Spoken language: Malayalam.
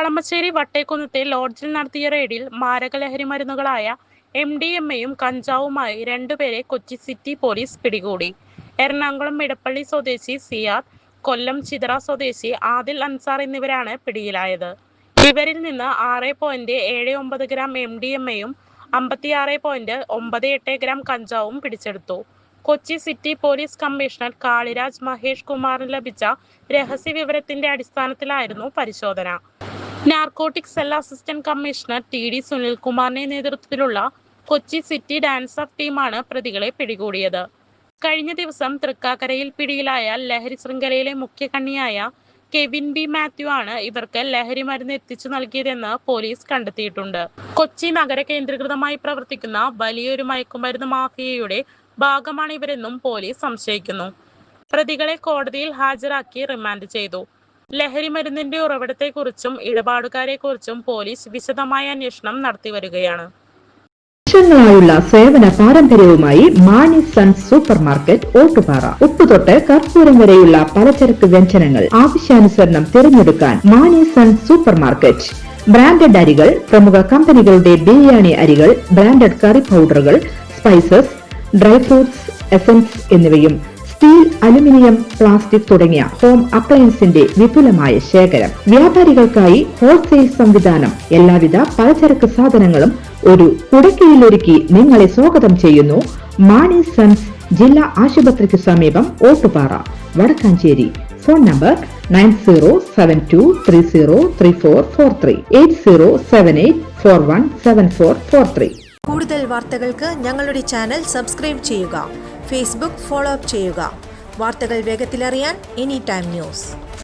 കളമശ്ശേരി വട്ടേക്കുന്നത്തെ ലോഡ്ജിൽ നടത്തിയ റെയ്ഡിൽ മാരക ലഹരി മരുന്നുകളായ MDMA-യും കഞ്ചാവുമായി 2 പേരെ കൊച്ചി സിറ്റി പോലീസ് പിടികൂടി. എറണാകുളം ഇടപ്പള്ളി സ്വദേശി സിയാദ്, കൊല്ലം ചിതറ സ്വദേശി ആദിൽ അൻസാർ എന്നിവരാണ് പിടിയിലായത്. ഇവരിൽ നിന്ന് 6.79 ഗ്രാം MDMA-യും 56.98 ഗ്രാം കഞ്ചാവും പിടിച്ചെടുത്തു. Kochi city police commissioner Kaliraj Mahesh കുമാറിന് ലഭിച്ച രഹസ്യ വിവരത്തിന്റെ അടിസ്ഥാനത്തിലായിരുന്നു പരിശോധന. Narcotic cell assistant commissioner TD സുനിൽകുമാറിന്റെ നേതൃത്വത്തിലുള്ള കൊച്ചി സിറ്റി ഡാൻസ് ഓഫ് ടീമാണ് പ്രതികളെ പിടികൂടിയത്. കഴിഞ്ഞ ദിവസം തൃക്കാക്കരയിൽ പിടിയിലായ ലഹരി ശൃംഖലയിലെ മുഖ്യകണ്ണിയായ കെവിൻ B. മാത്യു ആണ് ഇവർക്ക് ലഹരി മരുന്ന് എത്തിച്ചു നൽകിയതെന്ന് പോലീസ് കണ്ടെത്തിയിട്ടുണ്ട്. കൊച്ചി നഗര കേന്ദ്രീകൃതമായി പ്രവർത്തിക്കുന്ന വലിയൊരു മയക്കുമരുന്ന് മാഫിയയുടെ ഭാഗമാണ് ഇവരെന്നും പോലീസ് സംശയിക്കുന്നു. പ്രതികളെ കോടതിയിൽ ഹാജരാക്കി റിമാൻഡ് ചെയ്തു. ലഹരി മരുന്നിന്റെ ഉറവിടത്തെക്കുറിച്ചും ഇടപാടുകാരെക്കുറിച്ചും പോലീസ് വിശദമായ അന്വേഷണം നടത്തിവരികയാണ്. വർഷങ്ങളായുള്ള സേവന പാരമ്പര്യവുമായി Mani sons super market Ottupara. ഉപ്പുതൊട്ട് കർപ്പൂരം വരെയുള്ള പലചരക്ക് വ്യഞ്ജനങ്ങൾ ആവശ്യാനുസരണം തിരഞ്ഞെടുക്കാൻ Mani sons super market. Branded അരികൾ, പ്രമുഖ കമ്പനികളുടെ ബിരിയാണി അരികൾ, ബ്രാൻഡഡ് കറി പൗഡറുകൾ, സ്പൈസസ്, ഡ്രൈ ഫ്രൂട്ട്സ്, എസൻസ് എന്നിവയും സ്റ്റീൽ, അലുമിനിയം, പ്ലാസ്റ്റിക് തുടങ്ങിയ ഹോം അപ്ലയൻസിന്റെ വിപുലമായ ശേഖരം. വ്യാപാരികൾക്കായി ഹോൾസെയിൽ സംവിധാനം. എല്ലാവിധ പലചരക്ക് സാധനങ്ങളും ഒരു കുടക്കീഴിലൊരുക്കി നിങ്ങളെ സ്വാഗതം ചെയ്യുന്നു. മാണി സൺസ് ജില്ലാ ആശുപത്രിക്ക് സമീപം ഓട്ടുപാറ, വടക്കാഞ്ചേരി. Phone number 9072303443 8078417443. കൂടുതൽ വാർത്തകൾക്ക് ഞങ്ങളുടെ ചാനൽ സബ്സ്ക്രൈബ് ചെയ്യുക. ഫേസ്ബുക്ക് ഫോളോ അപ്പ് ചെയ്യുക. വാർത്തകൾ വേഗത്തിലറിയാൻ എനി ടൈം ന്യൂസ്.